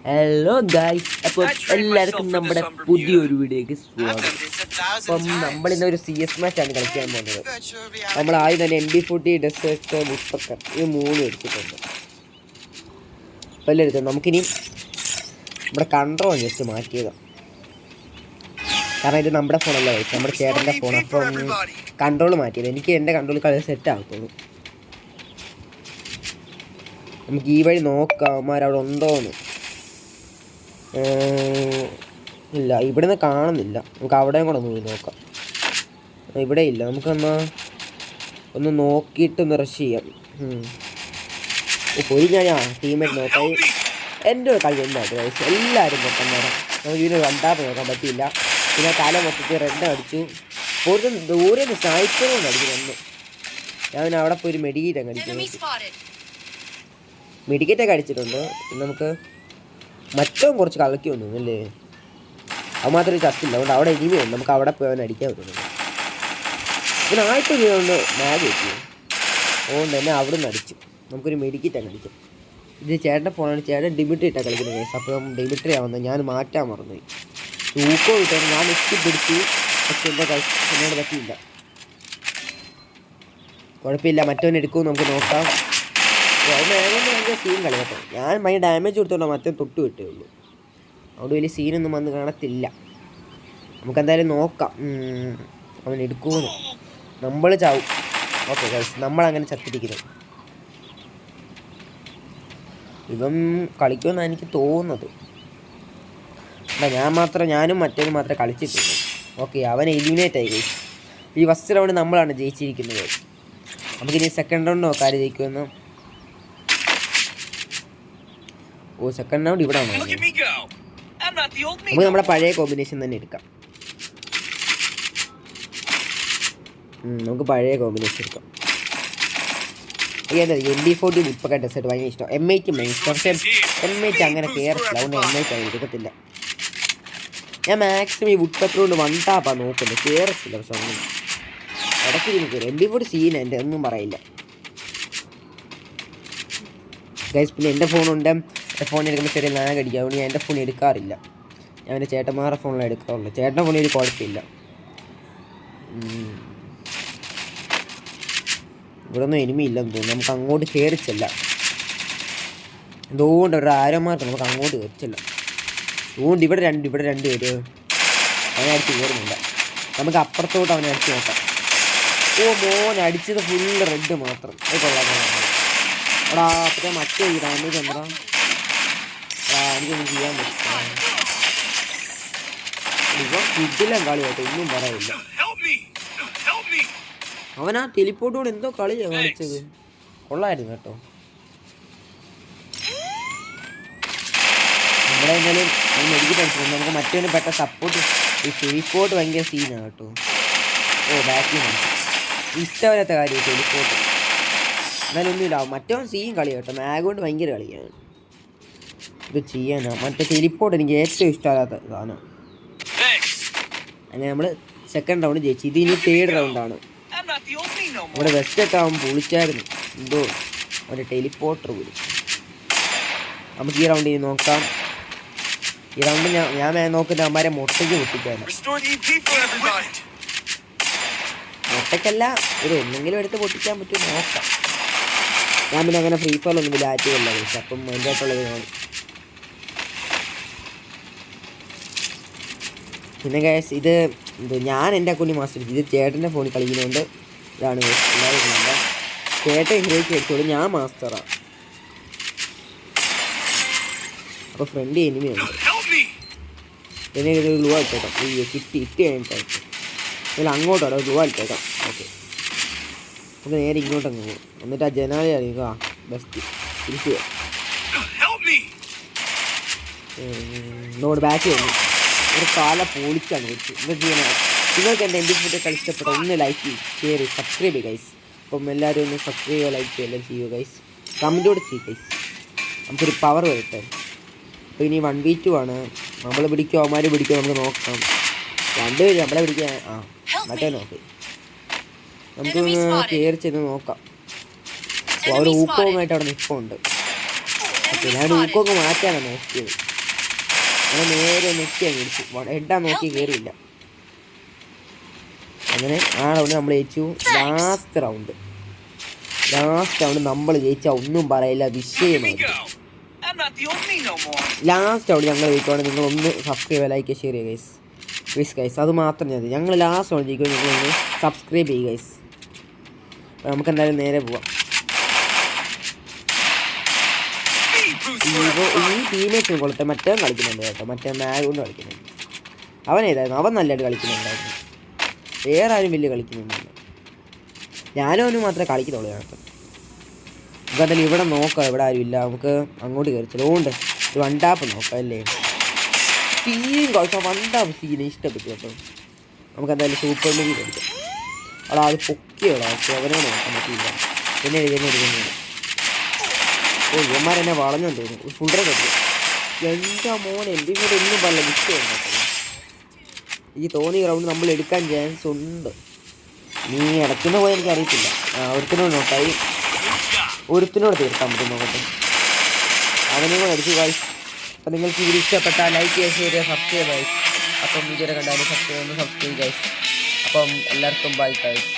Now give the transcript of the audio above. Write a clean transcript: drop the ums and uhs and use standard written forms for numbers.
Hello guys, അപ്പോൾ എല്ലാവർക്കും നമ്മുടെ പുതിയൊരു വീഡിയോക്ക് സ്വാഗതം. അപ്പം നമ്മളിന്നൊരു CS മാച്ചാണ് കളിക്കാൻ പോകുന്നത്. നമ്മൾ ആദ്യം തന്നെ MB40 ഡെസേർട്ട് മുപ്പക്കർ ഇത് 3 എടുത്തിട്ടുണ്ട്. അപ്പോൾ എല്ലാം എടുത്തു. നമുക്കിനി നമ്മുടെ കൺട്രോൾ ജസ്റ്റ് മാറ്റിയതാണ്, കാരണം ഇത് നമ്മുടെ ഫോണല്ല ഗൈസ്, നമ്മുടെ ചേട്ടൻ്റെ ഫോൺ. അപ്പം കൺട്രോൾ മാറ്റിയത്. എനിക്ക് എൻ്റെ കൺട്രോൾ കളി സെറ്റ് ആകത്തുള്ളൂ. നമുക്ക് ഈ വഴി നോക്കാം അവന്മാരവിടെ ഉണ്ടോയെന്ന്. ഇല്ല, ഇവിടെ നിന്ന് കാണുന്നില്ല. നമുക്ക് അവിടെയും കൂടെ ഒന്ന് പോയി നോക്കാം. ഇവിടെ ഇല്ല. നമുക്കെന്നാ ഒന്ന് നോക്കിയിട്ടൊന്ന് റഷ് ചെയ്യാം. പോയി ഞാൻ ടീമേറ്റ് നോക്കാം. എൻ്റെ ഒരു കളി എന്തായിട്ട് കഴിച്ചു എല്ലാവരും പൊട്ടന്മാരാണ്. നമുക്ക് ഇതിന് രണ്ടാമത് നോക്കാൻ പറ്റിയില്ല. പിന്നെ തല മൊത്തത്തിൽ റെഡ് അടിച്ചു. കൂടുതൽ ദൂരെ നിന്ന് സ്നൈപ്പർ കൊണ്ട് അടിക്കുന്നു. ഞാൻ അവിടെ പോയി ഒരു മെഡിക്കേറ്റൊക്കെ അടിക്കുന്നു. മെഡിക്കേറ്റൊക്കെ അടിച്ചിട്ടുണ്ട്. പിന്നെ നമുക്ക് മറ്റവും കുറച്ച് കളക്കി വന്നു അല്ലേ, അത് മാത്രമേ ചത്തില്ല. അതുകൊണ്ട് അവിടെ ഇനിമയുണ്ട്, നമുക്ക് അവിടെ പോയി അവൻ അടിക്കാൻ പറ്റുന്നുണ്ട്. പിന്നെ ആയിട്ട് കൊണ്ട് മാഗ് വെച്ചു. അതുകൊണ്ട് തന്നെ അവിടെ നിന്ന് അടിച്ചു. നമുക്കൊരു മെഡിക്കറ്റാണ് അടിക്കും. ഇത് ചേട്ടൻ്റെ ഫോണാണ്. ചേട്ടൻ ഡിമിട്രി ഇട്ടാണ് കളിക്കുന്നത് കേസ്. അപ്പം ഡിമിട്രി ആവുന്നത് ഞാൻ മാറ്റാൻ മറന്നുപോയി. തൂക്കോ കിട്ടാൻ ഞാൻ എത്തി പിടിച്ചു. പക്ഷെ എൻ്റെ എന്നോട് പറ്റിയില്ല. കുഴപ്പമില്ല, മറ്റവൻ എടുക്കുമെന്ന് നമുക്ക് നോക്കാം. ഭയങ്കര സീൻ കളി കേട്ടോ. ഞാൻ ഭയങ്കര ഡാമേജ് കൊടുത്തോണ്ടോ മറ്റേ തൊട്ട് വിട്ടേ ഉള്ളൂ. അവിടെ വലിയ സീനൊന്നും വന്ന് കാണത്തില്ല. നമുക്കെന്തായാലും നോക്കാം അവൻ എടുക്കുമെന്ന്. നമ്മൾ ചാവും. ഓക്കെ ഗൈസ്, നമ്മളങ്ങനെ ചത്തിരിക്കുന്നു. ഇവൻ കളിക്കുമെന്നാണ് എനിക്ക് തോന്നുന്നത്. ഞാനും മറ്റവനും മാത്രമേ കളിച്ചിട്ടുള്ളൂ. ഓക്കെ, അവൻ എലിമിനേറ്റ് ആയി ഗൈസ്. ഈ ഫസ്റ്റ് റൗണ്ട് നമ്മളാണ് ജയിച്ചിരിക്കുന്നത്. നമുക്കിനി സെക്കൻഡ് റൗണ്ട് നോക്കാം ആര് ജയിക്കുമെന്ന്. സെക്കൻഡ് റൗണ്ട് ഇവിടെ ആണ്. നമുക്ക് നമ്മുടെ പഴയ കോമ്പിനേഷൻ തന്നെ എടുക്കാം. നമുക്ക് പഴയ കോമ്പിനേഷൻ എടുക്കാം. ഏതാ MB40 മുപ്പക്ക ഡെസേർട്ട് ഭയങ്കര ഇഷ്ടം. M8 ഇഷ്ടം. പക്ഷേ M8 അങ്ങനെ കയറത്തില്ല. അതുകൊണ്ട് M8 അങ്ങനെ എടുക്കത്തില്ല. ഞാൻ മാക്സിമം ഈ വുഡ് പെപ്പർ കൊണ്ട് വൺ ടാപ്പാണ് നോക്കുന്നത്. കയറത്തില്ല. പക്ഷെ അങ്ങനെ ഇടയ്ക്ക് എനിക്ക് കയറും. MB40 സീൻ എൻ്റെ ഒന്നും പറയില്ല ഗൈസ്. പിന്നെ എൻ്റെ ഫോണുണ്ട്. ഫോൺ എടുക്കുമ്പോൾ ചെറിയ ലാഗ് അടിക്കുക. അതുകൊണ്ട് ഞാൻ എൻ്റെ ഫോൺ എടുക്കാറില്ല. ഞാൻ എൻ്റെ ചേട്ടന്മാരുടെ ഫോണിലാണ് എടുക്കാറുള്ളൂ. ചേട്ടൻ്റെ ഫോണിൽ ഒരു കുഴപ്പമില്ല. ഇവിടെ ഒന്നും എനിമി ഇല്ലെന്ന് തോന്നുന്നു. നമുക്ക് അങ്ങോട്ട് കയറിച്ചല്ല. എന്തുകൊണ്ട് ഒരു ആരോമാർക്ക് നമുക്ക് അങ്ങോട്ട് കയറിച്ചല്ല. അതുകൊണ്ട് ഇവിടെ രണ്ട് പേര് അവനെ അടിച്ച് കയറുന്നില്ല. നമുക്ക് അപ്പുറത്തോട്ട് അവനെ അടിച്ച് നോക്കാം. മോൻ അടിച്ചത് ഫുള്ള് റെഡ് മാത്രം. അത് കൊള്ളാം. എടാ അപ്പഴേ മറ്റേ ഡാമേജ് എന്താ എനിക്കൊന്നും ചെയ്യാൻ പറ്റില്ല. ഇവൻ കിട്ടില്ല കളി കേട്ടോ, ഒന്നും പറയില്ല. അവൻ ആ ടെലിപ്പോർട്ടോട് എന്തോ കളിയാണ് കളിച്ചത്. കൊള്ളായിരുന്നു കേട്ടോ. നമ്മുടെ എന്തായാലും മെഡിക്കൽ ടെൻഷൻ. നമുക്ക് മറ്റൊരു പെട്ട സപ്പോർട്ട്. ഈ ടെലിപ്പോർട്ട് ഭയങ്കര സീനാണ് കേട്ടോ. ബാക്കിൽ ഇഷ്ടമില്ലാത്ത കാര്യം ടെലിപ്പോർട്ട്. എന്നാലും ഒന്നുമില്ല, മറ്റവൻ സീൻ കളി കേട്ടോ. മാഗ് കൊണ്ട് ഭയങ്കര കളിയാണ്. ഇത് ചെയ്യാനാ മറ്റേ ടെലിപ്പോർട്ട് എനിക്ക് ഏറ്റവും ഇഷ്ടമല്ലാത്ത സാധനം. അങ്ങനെ നമ്മൾ സെക്കൻഡ് റൗണ്ട് ജയിച്ചു. ഇത് ഇനി തേർഡ് റൗണ്ടാണ്. നമ്മുടെ വെസ്റ്റൊക്കെ ആകുമ്പോൾ പൊളിച്ചായിരുന്നു. എന്തോ ഒരു ടെലിപ്പോർട്ടർ പോലും. നമുക്ക് ഈ റൗണ്ട് ഇനി നോക്കാം. ഈ റൗണ്ട് ഞാൻ നോക്കുന്ന അമ്മമാരെ മുട്ടയ്ക്ക് പൊട്ടിക്കാനും. മുട്ടയ്ക്കല്ല, ഒരു എന്തെങ്കിലും എടുത്ത് പൊട്ടിക്കാൻ പറ്റും നോക്കാം. ഞാൻ പിന്നെ അങ്ങനെ ഫ്രീ ഫയറിലൊന്നും വലിയ ആറ്റില്ല പക്ഷെ അപ്പം അതിൻ്റെ ആയിട്ടുള്ളത് കാണും. പിന്നെ ഗൈസ് ഇത് ഞാൻ എൻ്റെ അക്കൗണ്ടിൽ മാസ്റ്റർ. ഇത് ചേട്ടൻ്റെ ഫോണിൽ കളിക്കുന്നതുകൊണ്ട് ഇതാണ് എല്ലാവരും. ചേട്ടൻ ഹീറോയ്ക്ക് അടിച്ചോളൂ, ഞാൻ മാസ്റ്ററാണ്. അപ്പോൾ ഫ്രണ്ട് എനിമിയുണ്ട്. പിന്നെ ഇത് ഗ്ലൂ ആയിട്ടേക്കാം. ഈ ഇട്ട് കഴിഞ്ഞിട്ടായിരിക്കും. അതിൽ അങ്ങോട്ടാണ് ഗ്ലൂ ആയിട്ടേക്കാം. ഓക്കെ, നമുക്ക് നേരെ ഇങ്ങോട്ടങ്ങ് പോകും. എന്നിട്ട് ആ ജനാലി അറിയുക ബെസ്റ്റ് തിരിച്ചു ഇങ്ങോട്ട് ബാക്ക് വന്നു. ഒരു കാല പൊളിച്ചാണ് വെച്ച്. നിങ്ങൾക്ക് ചെയ്യാൻ നിങ്ങൾക്ക് എൻ്റെ MB40 കളി ഇഷ്ടപ്പെട്ട ഒന്ന് ലൈക്ക് ചെയ്യും, ഷെയർ ചെയ്യും, സബ്സ്ക്രൈബ് ചെയ്യുക ഗൈസ്. അപ്പം എല്ലാവരും ഒന്ന് സബ്സ്ക്രൈബ് ചെയ്യുക, ലൈക്ക് ചെയ്യുക, എല്ലാം ചെയ്യുക ഗൈസ്. കമൻറ്റോട് ചെയ്യുക ഗൈസ്. നമുക്കൊരു പവർ വരട്ടെ. അപ്പോൾ ഇനി 1v2 ആണ്. നമ്മൾ പിടിക്കുമോ അവന്മാർ പിടിക്കുമോ നമുക്ക് നോക്കാം. രണ്ടുപേരും നമ്മളെ പിടിക്കാൻ മറ്റേ നോക്കി നമുക്ക് കയറി ചെന്ന് നോക്കാം. അവർ ഊക്കവുമായിട്ട് അവിടെ നിൽപ്പുണ്ട്. ഓക്കെ, ഞാൻ ഊക്കമൊക്കെ മാറ്റാനാണ് നോക്കിയത്. അങ്ങനെ നേരെ നെറ്റി അങ്ങ് ഇടിച്ചു. ഹെഡാ നോക്കി കയറിയില്ല. അങ്ങനെ ആ റൗണ്ട് നമ്മൾ ജയിച്ചു. ലാസ്റ്റ് റൗണ്ട് നമ്മൾ ജയിച്ചാൽ ഒന്നും പറയില്ല, വിഷയമായിരിക്കും. ലാസ്റ്റ് റൗണ്ട് ഞങ്ങൾ ജയിക്കുവാണെങ്കിൽ നിങ്ങളൊന്ന് സബ്സ്ക്രൈബ്, ലൈക്ക്, ഷെയർ ചെയ്യുക ഗൈസ്. പ്ലീസ് ഗൈസ്, അത് മാത്രം മതി. ഞങ്ങൾ ലാസ്റ്റ് റൗണ്ട് ജയിക്കുമ്പോൾ നിങ്ങളൊന്ന് സബ്സ്ക്രൈബ് ചെയ്യുക ഗൈസ്. അപ്പോൾ നമുക്ക് എന്തായാലും നേരെ പോവാം. ഈ ടീമേറ്റ്സിന് കൊള്ളത്തെ മറ്റേ കളിക്കുന്നുണ്ട് കേട്ടോ, മറ്റേ മാഗ് കൊണ്ട് കളിക്കുന്നുണ്ട്. അവനേതായിരുന്നു, അവൻ നല്ലതായിട്ട് കളിക്കുന്നുണ്ടായിരുന്നു. വേറെ ആരും വലിയ കളിക്കുന്നുണ്ടല്ലോ. ഞാനും അവനും മാത്രമേ കളിക്കുന്നുള്ളൂ കേട്ടോ. നമുക്ക് എന്തായാലും ഇവിടെ നോക്കാം, ഇവിടെ ആരും ഇല്ല. നമുക്ക് അങ്ങോട്ട് കയറി ചിലവുണ്ട്. ഒരു 1 ടാപ്പ് നോക്കാം അല്ലേ. സീൻ കളിച്ചാൽ 1 ടാപ്പ് സീനെ ഇഷ്ടപ്പെട്ടു കേട്ടോ. നമുക്ക് എന്തായാലും സൂപ്പർ ലീഗ് കളിക്കാം. അവിടെ അത് പൊക്കിയോളാം, പക്ഷേ അവനെ നോക്കാൻ പറ്റിയില്ല. പിന്നെ എഴുതുന്നു. ഓ ഇവന്മാരെന്നെ വളഞ്ഞെന്ന് തോന്നുന്നു. ഫുൾ റൺ എടുത്തു. എൻ്റെ മോനെ, എൻ്റെ കൂടെ ഒന്നും പറയില്ല, വിഷയമുണ്ടാക്കുന്നത്. ഈ തോന്നിയ റൗണ്ട് നമ്മൾ എടുക്കാൻ ചാൻസ് ഉണ്ട്. നീ ഇടയ്ക്കുന്ന പോയി എനിക്കറിയത്തില്ല. ഒരുത്തിനോട് നോക്കായി, ഒരുത്തിനോട് തീർക്കാൻ പറ്റും നോക്കട്ടെ. അവനെ കൂടെ അടിച്ചു ഗൈസ്. അപ്പം നിങ്ങൾക്ക് വീഡിയോ ഇഷ്ടപ്പെട്ടാൽ ലൈക്ക് ചെയ്യുക, ഷെയർ ചെയ്യുക, സബ്സ്ക്രൈബ് ഗൈസ്. അപ്പം വീഡിയോ കണ്ടാലും സബ്സ്ക്രൈബ് ഗൈസ്. അപ്പം എല്ലാവർക്കും ബൈ ഗൈസ്.